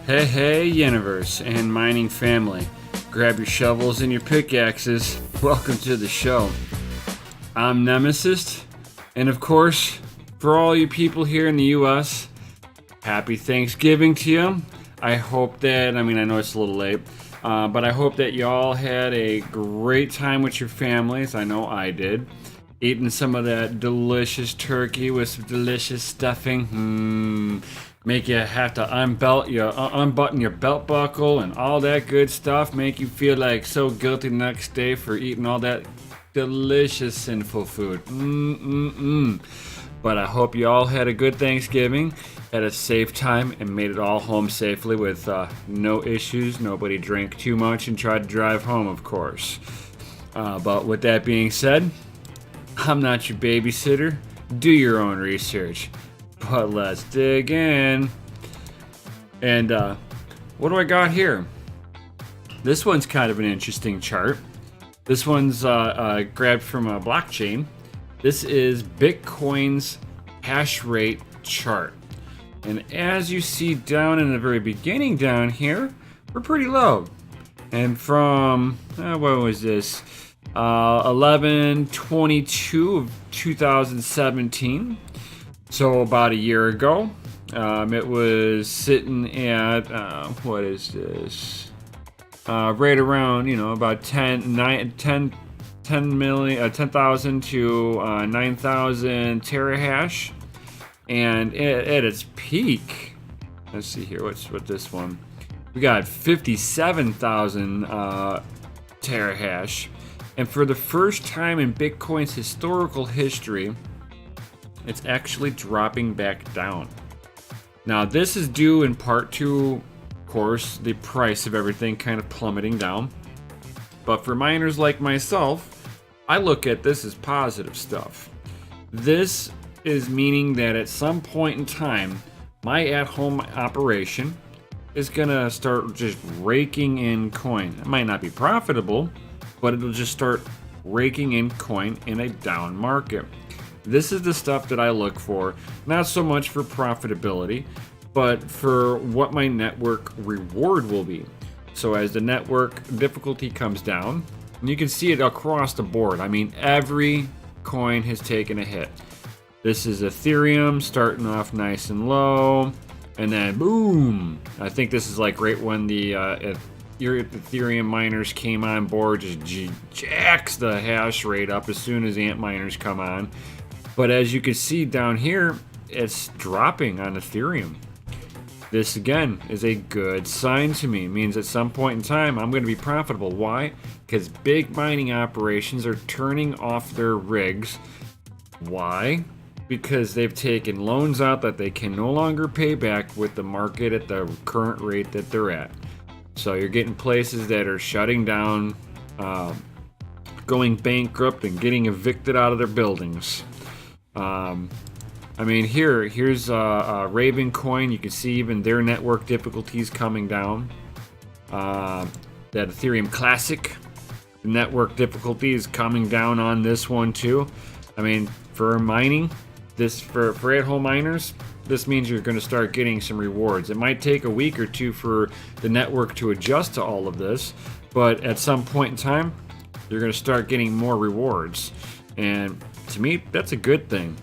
Hey, universe and mining family. Grab your shovels and your pickaxes. Welcome to the show. I'm Nemesis, and of course, for all you people here in the US, happy Thanksgiving to you. I hope that, I know it's a little late, but I hope that y'all had a great time with your families. I know I did. Eating some of that delicious turkey with some delicious stuffing. Make you have to unbutton your belt buckle and all that good stuff. Make you feel like so guilty the next day for eating all that delicious sinful food. But I hope you all had a good Thanksgiving, had a safe time, and made it all home safely with no issues. Nobody drank too much and tried to drive home, of course. But with that being said, I'm not your babysitter. Do your own research. But let's dig in. And what do I got here? This one's kind of an interesting chart. This one's grabbed from a blockchain. This is Bitcoin's hash rate chart. And as you see down in the very beginning down here, we're pretty low. And from, what was this? 11/22 of 2017. So about a year ago, it was sitting at, what is this? Right around, about 10,000 to 9,000 terahash. And at its peak, let's see here, what's this one? We got 57,000 terahash. And for the first time in Bitcoin's historical history, it's actually dropping back down. Now, this is due in part to, of course, the price of everything kind of plummeting down. But for miners like myself, I look at this as positive stuff. This is meaning that at some point in time, my at-home operation is gonna start just raking in coin. It might not be profitable, but it'll just start raking in coin in a down market. This is the stuff that I look for, not so much for profitability, but for what my network reward will be. So as the network difficulty comes down, and you can see it across the board. Every coin has taken a hit. This is Ethereum starting off nice and low, and then boom! I think this is like right when the Ethereum miners came on board, just jacks the hash rate up as soon as Ant miners come on. But as you can see down here, it's dropping on Ethereum. This again is a good sign to me. It means at some point in time I'm going to be profitable. Why? Because big mining operations are turning off their rigs. Why? Because they've taken loans out that they can no longer pay back with the market at the current rate that they're at. So you're getting places that are shutting down, going bankrupt, and getting evicted out of their buildings. Here's Raven Coin. You can see even their network difficulties coming down. That Ethereum Classic network difficulty is coming down on this one too. For mining, for at-home miners, this means you're going to start getting some rewards. It might take a week or two for the network to adjust to all of this, but at some point in time, you're going to start getting more rewards. And to me, that's a good thing.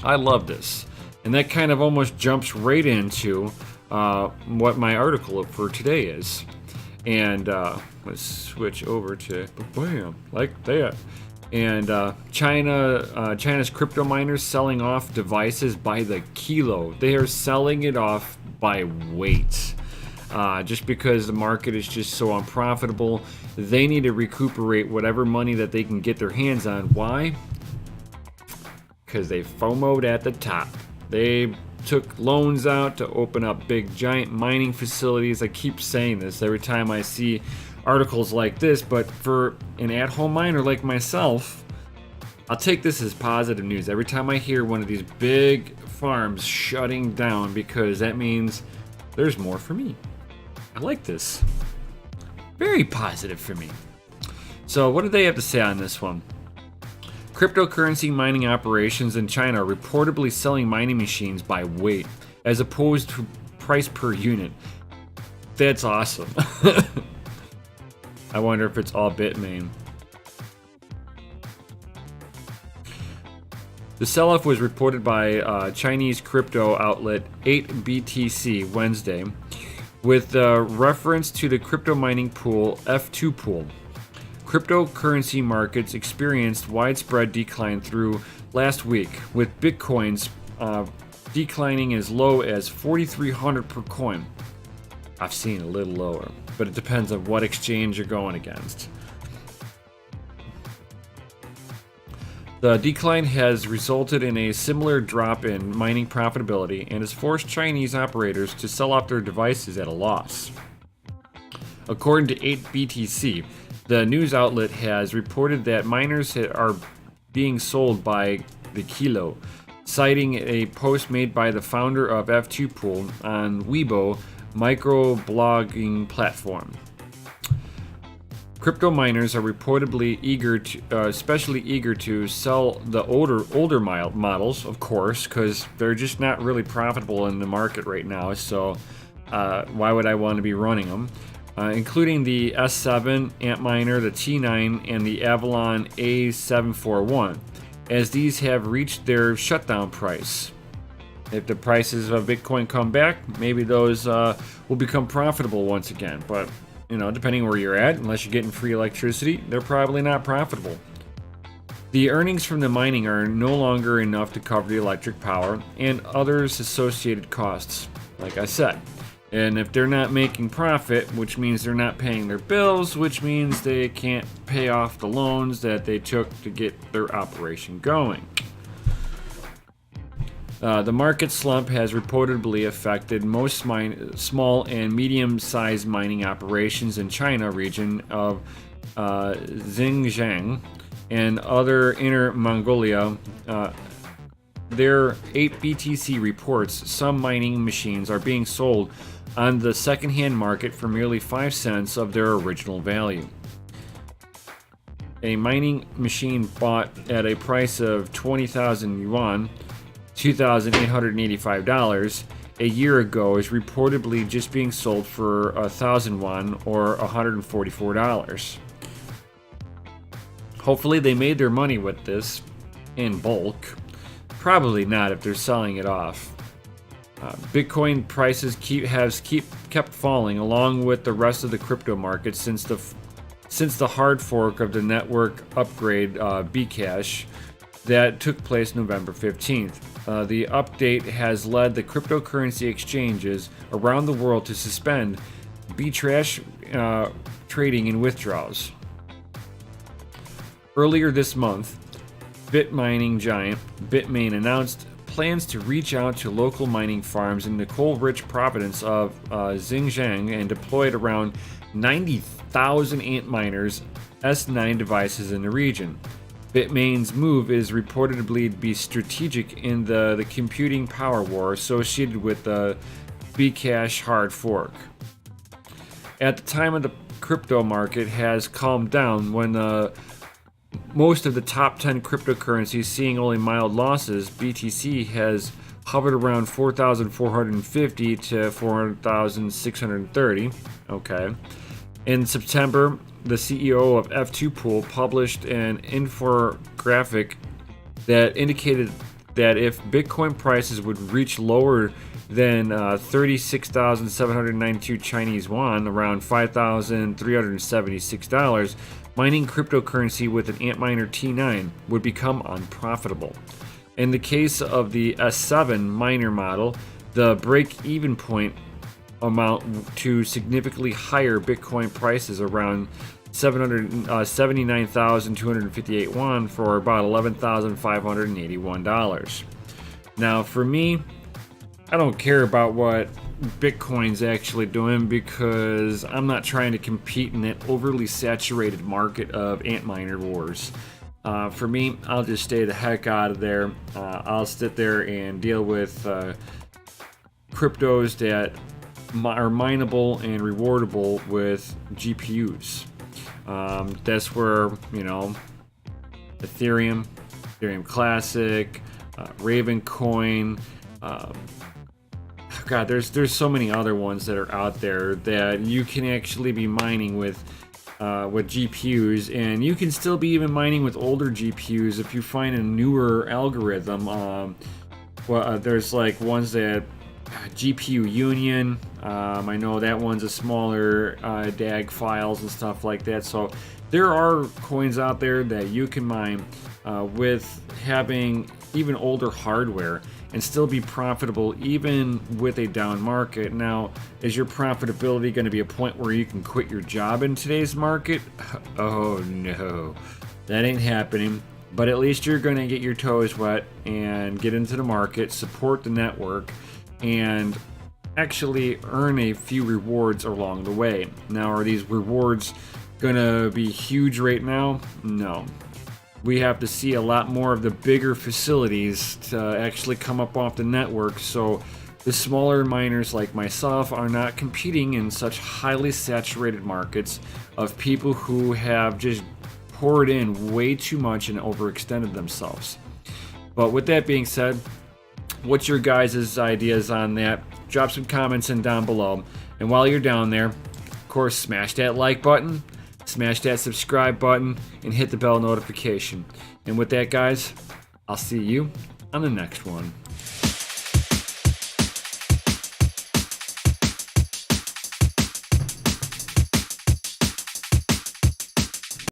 I love this. And that kind of almost jumps right into what my article for today is. And let's switch over to bam, like that. And China's crypto miners selling off devices by the kilo. They are selling it off by weight. Just because the market is just so unprofitable, they need to recuperate whatever money that they can get their hands on. Why? Because they FOMO'd at the top. They took loans out to open up big giant mining facilities. I keep saying this every time I see articles like this, but for an at-home miner like myself, I'll take this as positive news every time I hear one of these big farms shutting down, because that means there's more for me. I like this. Very positive for me. So what do they have to say on this one? Cryptocurrency mining operations in China are reportedly selling mining machines by weight, as opposed to price per unit. That's awesome. I wonder if it's all Bitmain. The sell-off was reported by Chinese crypto outlet 8BTC Wednesday, with reference to the crypto mining pool F2 pool. Cryptocurrency markets experienced widespread decline through last week, with Bitcoins declining as low as 4,300 per coin. I've seen a little lower, but it depends on what exchange you're going against. The decline has resulted in a similar drop in mining profitability and has forced Chinese operators to sell off their devices at a loss. According to 8BTC, the news outlet has reported that miners are being sold by the kilo, citing a post made by the founder of F2 Pool on Weibo microblogging platform. Crypto miners are reportedly especially eager to sell the older models, of course, because they're just not really profitable in the market right now. So why would I want to be running them? Including the S7 Antminer, the T9, and the Avalon A741, as these have reached their shutdown price. If the prices of Bitcoin come back, maybe those will become profitable once again. But, you know, depending where you're at, unless you're getting free electricity, they're probably not profitable. The earnings from the mining are no longer enough to cover the electric power and others associated costs, like I said. And if they're not making profit, which means they're not paying their bills, which means they can't pay off the loans that they took to get their operation going. The market slump has reportedly affected most small and medium-sized mining operations in China region of Xinjiang and other Inner Mongolia. Their 8BTC reports some mining machines are being sold on the second-hand market for merely 5 cents of their original value. A mining machine bought at a price of 20,000 yuan, $2,885, a year ago is reportedly just being sold for 1,000 yuan or $144. Hopefully they made their money with this in bulk. Probably not if they're selling it off. Bitcoin prices kept falling along with the rest of the crypto market since the hard fork of the network upgrade Bcash that took place November 15th. The update has led the cryptocurrency exchanges around the world to suspend Btrash trading and withdrawals. Earlier this month, Bitmining giant Bitmain announced plans to reach out to local mining farms in the coal-rich province of Xinjiang and deployed around 90,000 Antminers S9 devices in the region. Bitmain's move is reportedly to be strategic in the computing power war associated with the Bcash hard fork. At the time of the crypto market has calmed down when most of the top 10 cryptocurrencies seeing only mild losses, BTC has hovered around 4,450 to 4,630. Okay. In September, the CEO of F2 Pool published an infographic that indicated that if Bitcoin prices would reach lower than 36,792 Chinese yuan, around $5,376, mining cryptocurrency with an Antminer T9 would become unprofitable. In the case of the S7 miner model, the break-even point amount to significantly higher Bitcoin prices around 79,258 yuan for about $11,581. Now, for me, I don't care about what Bitcoin's actually doing because I'm not trying to compete in that overly saturated market of Antminer wars. For me, I'll just stay the heck out of there. I'll sit there and deal with cryptos that are mineable and rewardable with GPUs. That's where, Ethereum Classic, Raven Coin, God, there's so many other ones that are out there that you can actually be mining with GPUs, and you can still be even mining with older GPUs if you find a newer algorithm. There's like ones that GPU Union. I know that one's a smaller DAG files and stuff like that. So there are coins out there that you can mine with having even older hardware and still be profitable even with a down market. Now, is your profitability going to be a point where you can quit your job in today's market? Oh no, that ain't happening. But at least you're going to get your toes wet and get into the market, support the network, and actually earn a few rewards along the way. Now, are these rewards going to be huge right now? No. We have to see a lot more of the bigger facilities to actually come up off the network, so the smaller miners like myself are not competing in such highly saturated markets of people who have just poured in way too much and overextended themselves. But with that being said, what's your guys' ideas on that? Drop some comments in down below. And while you're down there, of course, smash that like button, smash that subscribe button, and hit the bell notification. And with that, guys, I'll see you on the next one.